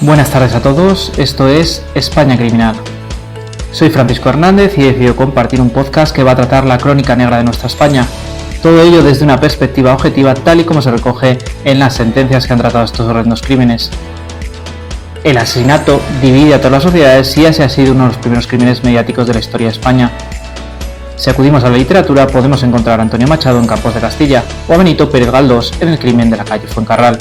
Buenas tardes a todos, esto es España Criminal. Soy Francisco Hernández y he decidido compartir un podcast que va a tratar la crónica negra de nuestra España. Todo ello desde una perspectiva objetiva tal y como se recoge en las sentencias que han tratado estos horrendos crímenes. El asesinato divide a todas las sociedades y ese ha sido uno de los primeros crímenes mediáticos de la historia de España. Si acudimos a la literatura podemos encontrar a Antonio Machado en Campos de Castilla o a Benito Pérez Galdós en el crimen de la calle Fuencarral.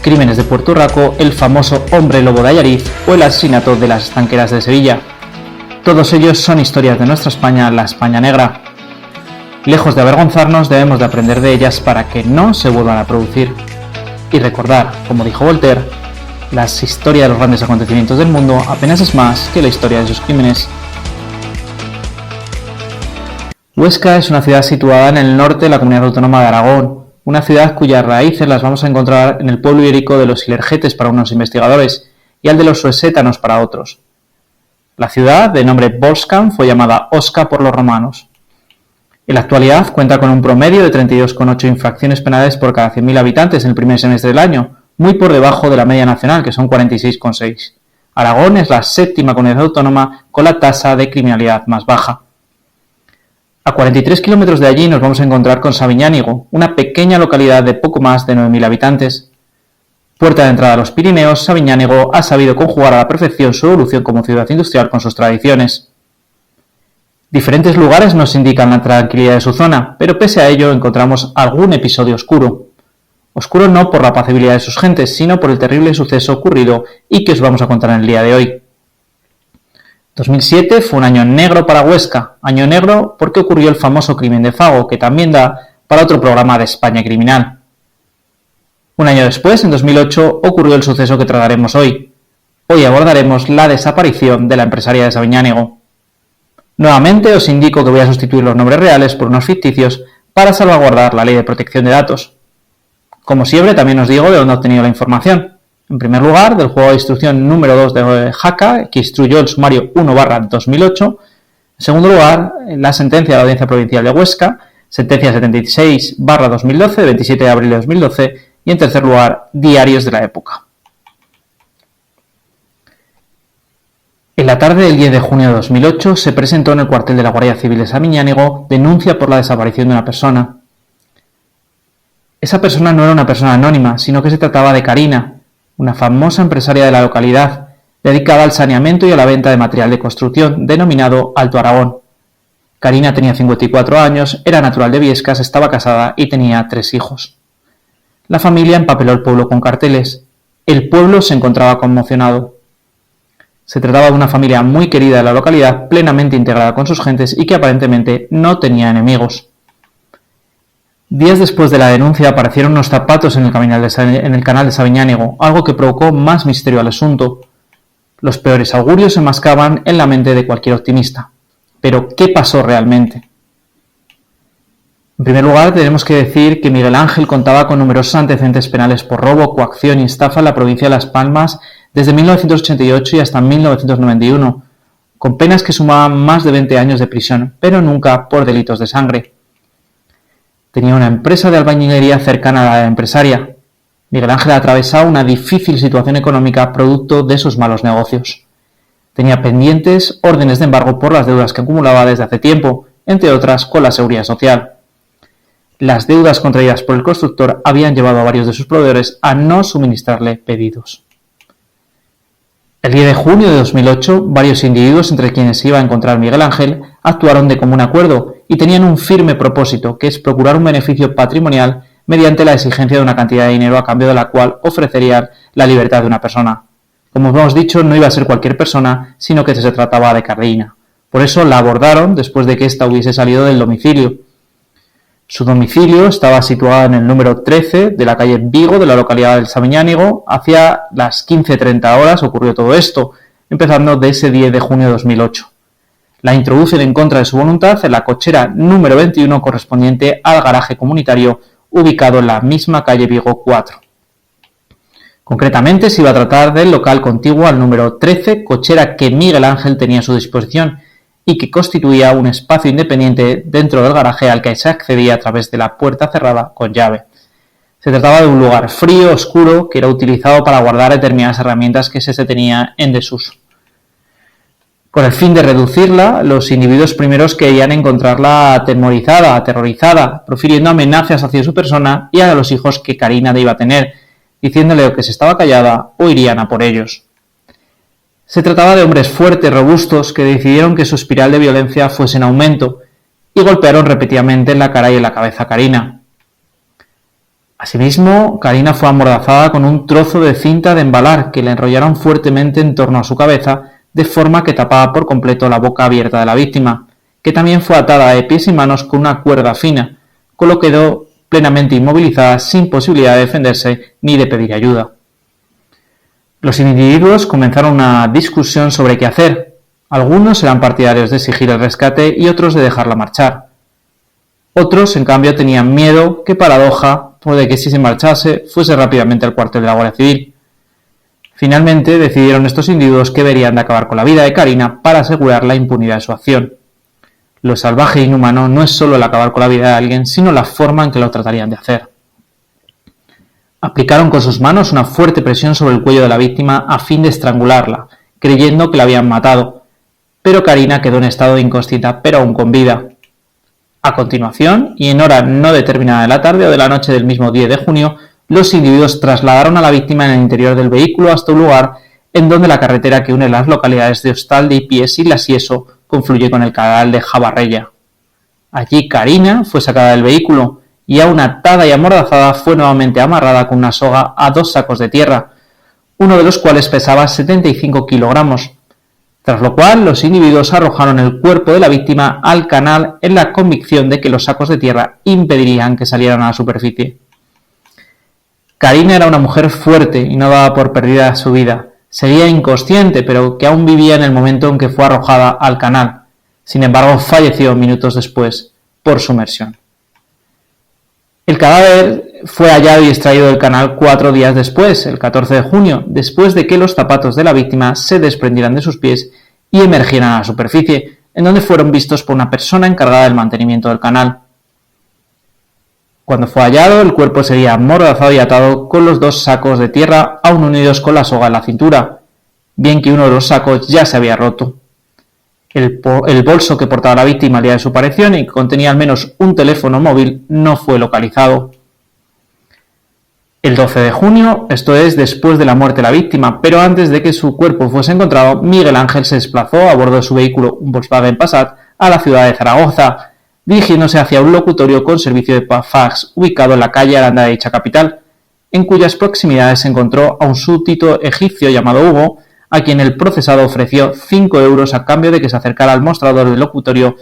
Crímenes de Puerto Rico, el famoso hombre lobo de Allariz o el asesinato de las estanqueras de Sevilla. Todos ellos son historias de nuestra España, la España negra. Lejos de avergonzarnos, debemos de aprender de ellas para que no se vuelvan a producir. Y recordar, como dijo Voltaire, la historia de los grandes acontecimientos del mundo apenas es más que la historia de sus crímenes. Huesca es una ciudad situada en el norte de la comunidad autónoma de Aragón, una ciudad cuyas raíces las vamos a encontrar en el pueblo ibérico de los ilergetes para unos investigadores y al de los suesétanos para otros. La ciudad, de nombre Volscan, fue llamada Osca por los romanos. En la actualidad cuenta con un promedio de 32,8 infracciones penales por cada 100.000 habitantes en el primer semestre del año, muy por debajo de la media nacional, que son 46,6. Aragón es la séptima comunidad autónoma con la tasa de criminalidad más baja. A 43 kilómetros de allí nos vamos a encontrar con Sabiñánigo, una pequeña localidad de poco más de 9.000 habitantes. Puerta de entrada a los Pirineos, Sabiñánigo ha sabido conjugar a la perfección su evolución como ciudad industrial con sus tradiciones. Diferentes lugares nos indican la tranquilidad de su zona, pero pese a ello encontramos algún episodio oscuro. Oscuro no por la apacibilidad de sus gentes, sino por el terrible suceso ocurrido y que os vamos a contar en el día de hoy. 2007 fue un año negro para Huesca, año negro porque ocurrió el famoso crimen de Fago, que también da para otro programa de España Criminal. Un año después, en 2008, ocurrió el suceso que trataremos hoy. Hoy abordaremos la desaparición de la empresaria de Sabiñánigo. Nuevamente os indico que voy a sustituir los nombres reales por unos ficticios para salvaguardar la ley de protección de datos. Como siempre, también os digo de dónde he obtenido la información. En primer lugar, del juego de instrucción número 2 de Jaca, que instruyó el sumario 1/2008. En segundo lugar, la sentencia de la Audiencia Provincial de Huesca, sentencia 76/2012, de 27 de abril de 2012. Y en tercer lugar, diarios de la época. En la tarde del 10 de junio de 2008 se presentó en el cuartel de la Guardia Civil de Sabiñánigo denuncia por la desaparición de una persona. Esa persona no era una persona anónima, sino que se trataba de Karina, una famosa empresaria de la localidad, dedicada al saneamiento y a la venta de material de construcción, denominado Alto Aragón. Karina tenía 54 años, era natural de Viescas, estaba casada y tenía 3 hijos. La familia empapeló el pueblo con carteles. El pueblo se encontraba conmocionado. Se trataba de una familia muy querida de la localidad, plenamente integrada con sus gentes y que aparentemente no tenía enemigos. Días después de la denuncia aparecieron unos zapatos en el canal de Sabiñánigo, algo que provocó más misterio al asunto. Los peores augurios se enmascaban en la mente de cualquier optimista. Pero, ¿qué pasó realmente? En primer lugar, tenemos que decir que Miguel Ángel contaba con numerosos antecedentes penales por robo, coacción y estafa en la provincia de Las Palmas desde 1988 y hasta 1991, con penas que sumaban más de 20 años de prisión, pero nunca por delitos de sangre. Tenía una empresa de albañilería cercana a la empresaria. Miguel Ángel atravesaba una difícil situación económica producto de sus malos negocios. Tenía pendientes órdenes de embargo por las deudas que acumulaba desde hace tiempo, entre otras con la Seguridad Social. Las deudas contraídas por el constructor habían llevado a varios de sus proveedores a no suministrarle pedidos. El 10 de junio de 2008, varios individuos, entre quienes se iba a encontrar Miguel Ángel, actuaron de común acuerdo y tenían un firme propósito, que es procurar un beneficio patrimonial mediante la exigencia de una cantidad de dinero a cambio de la cual ofrecerían la libertad de una persona. Como hemos dicho, no iba a ser cualquier persona, sino que se trataba de Karina. Por eso la abordaron después de que ésta hubiese salido del domicilio. Su domicilio estaba situado en el número 13 de la calle Vigo de la localidad del Sabiñánigo. Hacia las 15:30 horas ocurrió todo esto, empezando de ese 10 de junio de 2008. La introducen en contra de su voluntad en la cochera número 21 correspondiente al garaje comunitario ubicado en la misma calle Vigo 4. Concretamente se iba a tratar del local contiguo al número 13, cochera que Miguel Ángel tenía a su disposición y que constituía un espacio independiente dentro del garaje al que se accedía a través de la puerta cerrada con llave. Se trataba de un lugar frío, oscuro, que era utilizado para guardar determinadas herramientas que se tenía en desuso. Con el fin de reducirla, los individuos primeros querían encontrarla atemorizada, aterrorizada, profiriendo amenazas hacia su persona y a los hijos que Karina iba a tener, diciéndole o que se estaba callada o irían a por ellos. Se trataba de hombres fuertes, robustos, que decidieron que su espiral de violencia fuese en aumento y golpearon repetidamente en la cara y en la cabeza a Karina. Asimismo, Karina fue amordazada con un trozo de cinta de embalar que le enrollaron fuertemente en torno a su cabeza, de forma que tapaba por completo la boca abierta de la víctima, que también fue atada de pies y manos con una cuerda fina, con lo que quedó plenamente inmovilizada sin posibilidad de defenderse ni de pedir ayuda. Los individuos comenzaron una discusión sobre qué hacer. Algunos eran partidarios de exigir el rescate y otros de dejarla marchar. Otros, en cambio, tenían miedo, qué paradoja, de que si se marchase fuese rápidamente al cuartel de la Guardia Civil. Finalmente decidieron estos individuos que deberían de acabar con la vida de Karina para asegurar la impunidad de su acción. Lo salvaje e inhumano no es solo el acabar con la vida de alguien, sino la forma en que lo tratarían de hacer. Aplicaron con sus manos una fuerte presión sobre el cuello de la víctima a fin de estrangularla, creyendo que la habían matado, pero Karina quedó en estado de inconsciencia, pero aún con vida. A continuación, y en hora no determinada de la tarde o de la noche del mismo 10 de junio, los individuos trasladaron a la víctima en el interior del vehículo hasta un lugar en donde la carretera que une las localidades de Hostal de Ipies y La Sieso confluye con el canal de Jabarrella. Allí Karina fue sacada del vehículo y aún atada y amordazada fue nuevamente amarrada con una soga a 2 sacos de tierra, uno de los cuales pesaba 75 kilogramos, tras lo cual los individuos arrojaron el cuerpo de la víctima al canal en la convicción de que los sacos de tierra impedirían que salieran a la superficie. Karina era una mujer fuerte y no daba por perdida su vida. Seguía inconsciente, pero que aún vivía en el momento en que fue arrojada al canal. Sin embargo, falleció minutos después por sumersión. El cadáver fue hallado y extraído del canal 4 días después, el 14 de junio, después de que los zapatos de la víctima se desprendieran de sus pies y emergieran a la superficie, en donde fueron vistos por una persona encargada del mantenimiento del canal. Cuando fue hallado, el cuerpo sería amordazado y atado con los 2 sacos de tierra aún unidos con la soga en la cintura, bien que uno de los sacos ya se había roto. El bolso que portaba la víctima al día de su aparición y que contenía al menos un teléfono móvil no fue localizado. El 12 de junio, esto es después de la muerte de la víctima, pero antes de que su cuerpo fuese encontrado, Miguel Ángel se desplazó a bordo de su vehículo, un Volkswagen Passat, a la ciudad de Zaragoza, dirigiéndose hacia un locutorio con servicio de fax ubicado en la calle Aranda de dicha capital, en cuyas proximidades se encontró a un súbdito egipcio llamado Hugo, a quien el procesado ofreció 5 euros a cambio de que se acercara al mostrador del locutorio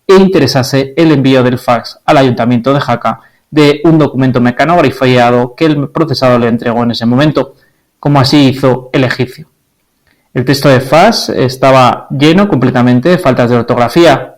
e interesase el envío del fax al ayuntamiento de Jaca de un documento mecanografiado que el procesado le entregó en ese momento, como así hizo el egipcio. El texto de fax estaba lleno completamente de faltas de ortografía.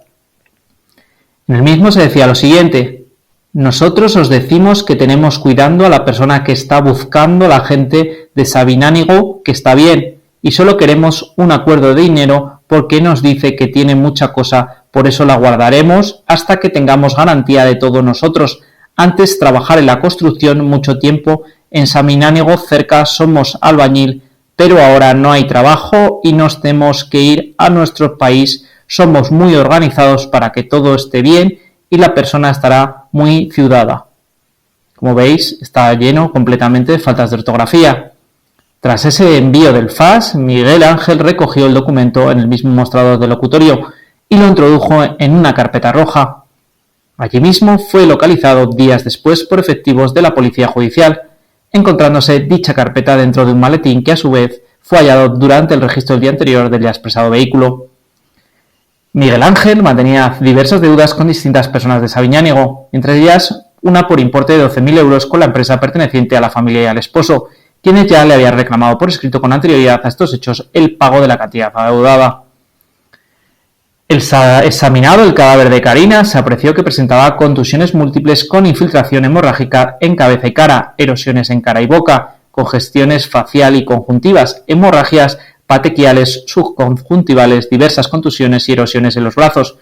En el mismo se decía lo siguiente: nosotros os decimos que tenemos cuidando a la persona que está buscando a la gente de Sabinánigo, que está bien, y solo queremos un acuerdo de dinero porque nos dice que tiene mucha cosa, por eso la guardaremos hasta que tengamos garantía de todo nosotros. Antes trabajar en la construcción mucho tiempo, en Sabinánigo cerca somos albañil, pero ahora no hay trabajo y nos tenemos que ir a nuestro país. Somos muy organizados para que todo esté bien y la persona estará muy ciudada. Como veis, está lleno completamente de faltas de ortografía. Tras ese envío del fax, Miguel Ángel recogió el documento en el mismo mostrador del locutorio y lo introdujo en una carpeta roja. Allí mismo fue localizado días después por efectivos de la Policía Judicial, encontrándose dicha carpeta dentro de un maletín que a su vez fue hallado durante el registro del día anterior del ya expresado vehículo. Miguel Ángel mantenía diversas deudas con distintas personas de Sabiñánigo, entre ellas una por importe de 12.000 euros con la empresa perteneciente a la familia y al esposo, quienes ya le habían reclamado por escrito con anterioridad a estos hechos el pago de la cantidad adeudada. Examinado el cadáver de Karina, se apreció que presentaba contusiones múltiples con infiltración hemorrágica en cabeza y cara, erosiones en cara y boca, congestiones facial y conjuntivas, hemorragias patequiales, subconjuntivales, diversas contusiones y erosiones en los brazos,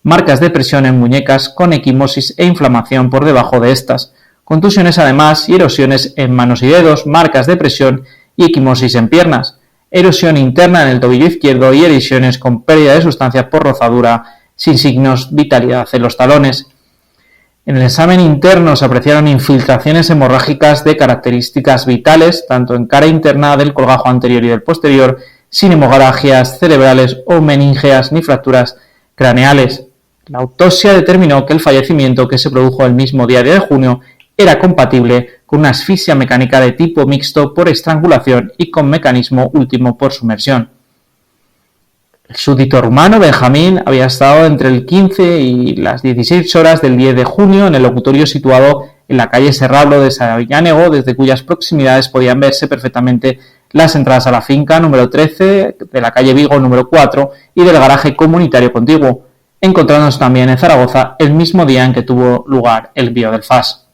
marcas de presión en muñecas con equimosis e inflamación por debajo de estas, contusiones además y erosiones en manos y dedos, marcas de presión y equimosis en piernas, erosión interna en el tobillo izquierdo y erosiones con pérdida de sustancias por rozadura sin signos de vitalidad en los talones. En el examen interno se apreciaron infiltraciones hemorrágicas de características vitales, tanto en cara interna del colgajo anterior y del posterior, sin hemorragias cerebrales o meningeas ni fracturas craneales. La autopsia determinó que el fallecimiento, que se produjo el mismo día de junio, era compatible con una asfixia mecánica de tipo mixto por estrangulación y con mecanismo último por sumersión. El súbdito rumano Benjamín había estado entre el 15 y las 16 horas del 10 de junio en el locutorio situado en la calle Serrablo de Sabiñánigo, desde cuyas proximidades podían verse perfectamente las entradas a la finca número 13, de la calle Vigo número 4 y del garaje comunitario contiguo, encontrándose también en Zaragoza el mismo día en que tuvo lugar el envío del FAS.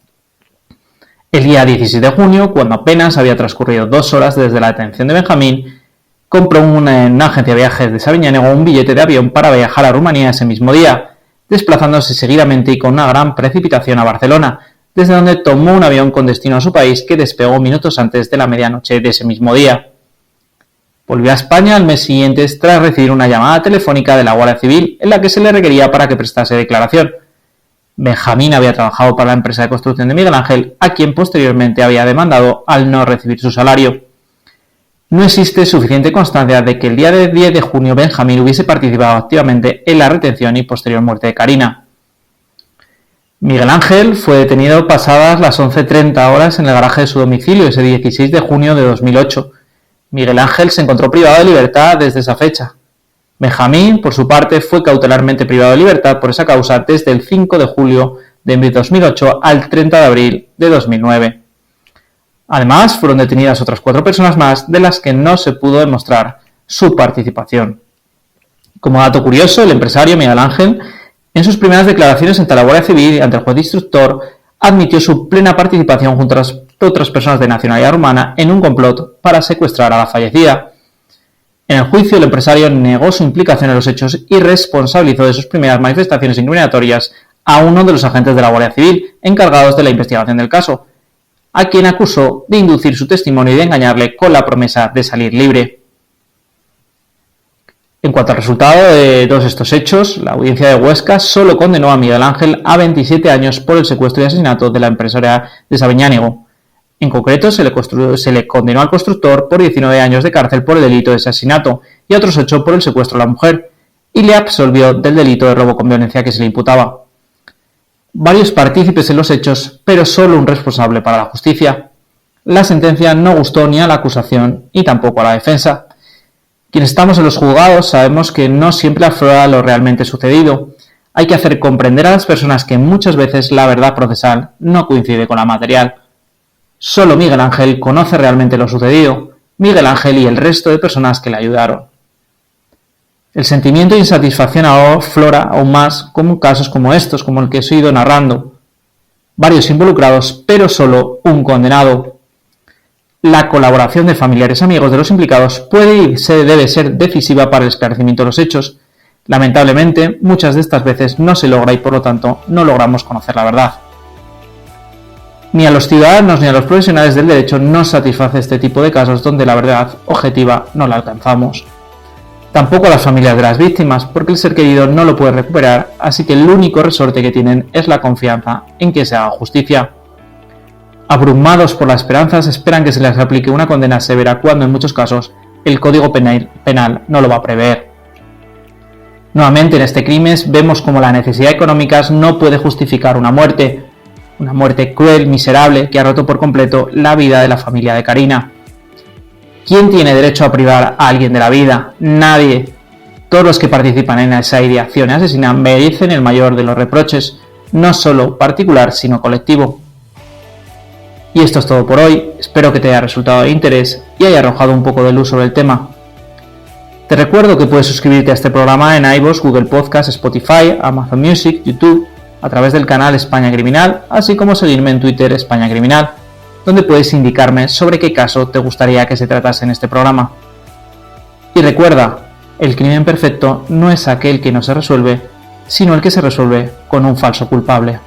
El día 16 de junio, cuando apenas había transcurrido 2 horas desde la detención de Benjamín, compró en una agencia de viajes de Sabiñánigo un billete de avión para viajar a Rumanía ese mismo día, desplazándose seguidamente y con una gran precipitación a Barcelona, desde donde tomó un avión con destino a su país que despegó minutos antes de la medianoche de ese mismo día. Volvió a España al mes siguiente tras recibir una llamada telefónica de la Guardia Civil en la que se le requería para que prestase declaración. Benjamín había trabajado para la empresa de construcción de Miguel Ángel, a quien posteriormente había demandado al no recibir su salario. No existe suficiente constancia de que el día 10 de junio Benjamín hubiese participado activamente en la retención y posterior muerte de Carina. Miguel Ángel fue detenido pasadas las 11:30 horas en el garaje de su domicilio ese 16 de junio de 2008. Miguel Ángel se encontró privado de libertad desde esa fecha. Benjamín, por su parte, fue cautelarmente privado de libertad por esa causa desde el 5 de julio de 2008 al 30 de abril de 2009. Además, fueron detenidas otras 4 personas más, de las que no se pudo demostrar su participación. Como dato curioso, el empresario Miguel Ángel, en sus primeras declaraciones ante la Guardia Civil y ante el juez instructor, admitió su plena participación junto a otras personas de nacionalidad rumana en un complot para secuestrar a la fallecida. En el juicio, el empresario negó su implicación en los hechos y responsabilizó de sus primeras manifestaciones incriminatorias a uno de los agentes de la Guardia Civil encargados de la investigación del caso, a quien acusó de inducir su testimonio y de engañarle con la promesa de salir libre. En cuanto al resultado de todos estos hechos, la audiencia de Huesca solo condenó a Miguel Ángel a 27 años por el secuestro y asesinato de la empresaria de Sabiñánigo. En concreto, se le condenó al constructor por 19 años de cárcel por el delito de asesinato y a otros 8 por el secuestro de la mujer, y le absolvió del delito de robo con violencia que se le imputaba. Varios partícipes en los hechos, pero solo un responsable para la justicia. La sentencia no gustó ni a la acusación ni tampoco a la defensa. Quienes estamos en los juzgados sabemos que no siempre aflora lo realmente sucedido. Hay que hacer comprender a las personas que muchas veces la verdad procesal no coincide con la material. Solo Miguel Ángel conoce realmente lo sucedido, Miguel Ángel y el resto de personas que le ayudaron. El sentimiento de insatisfacción aflora aún más con casos como estos, como el que os he ido narrando. Varios involucrados, pero solo un condenado. La colaboración de familiares y amigos de los implicados puede y debe ser decisiva para el esclarecimiento de los hechos. Lamentablemente, muchas de estas veces no se logra y por lo tanto no logramos conocer la verdad. Ni a los ciudadanos ni a los profesionales del derecho nos satisface este tipo de casos donde la verdad objetiva no la alcanzamos. Tampoco a las familias de las víctimas, porque el ser querido no lo puede recuperar, así que el único resorte que tienen es la confianza en que se haga justicia. Abrumados por las esperanzas, esperan que se les aplique una condena severa cuando en muchos casos el Código Penal no lo va a prever. Nuevamente en este crimen vemos como la necesidad económica no puede justificar una muerte cruel, miserable, que ha roto por completo la vida de la familia de Carina. ¿Quién tiene derecho a privar a alguien de la vida? Nadie. Todos los que participan en esa ideación asesina merecen el mayor de los reproches, no solo particular, sino colectivo. Y esto es todo por hoy, espero que te haya resultado de interés y haya arrojado un poco de luz sobre el tema. Te recuerdo que puedes suscribirte a este programa en iVoox, Google Podcast, Spotify, Amazon Music, YouTube, a través del canal España Criminal, así como seguirme en Twitter España Criminal, donde puedes indicarme sobre qué caso te gustaría que se tratase en este programa. Y recuerda, el crimen perfecto no es aquel que no se resuelve, sino el que se resuelve con un falso culpable.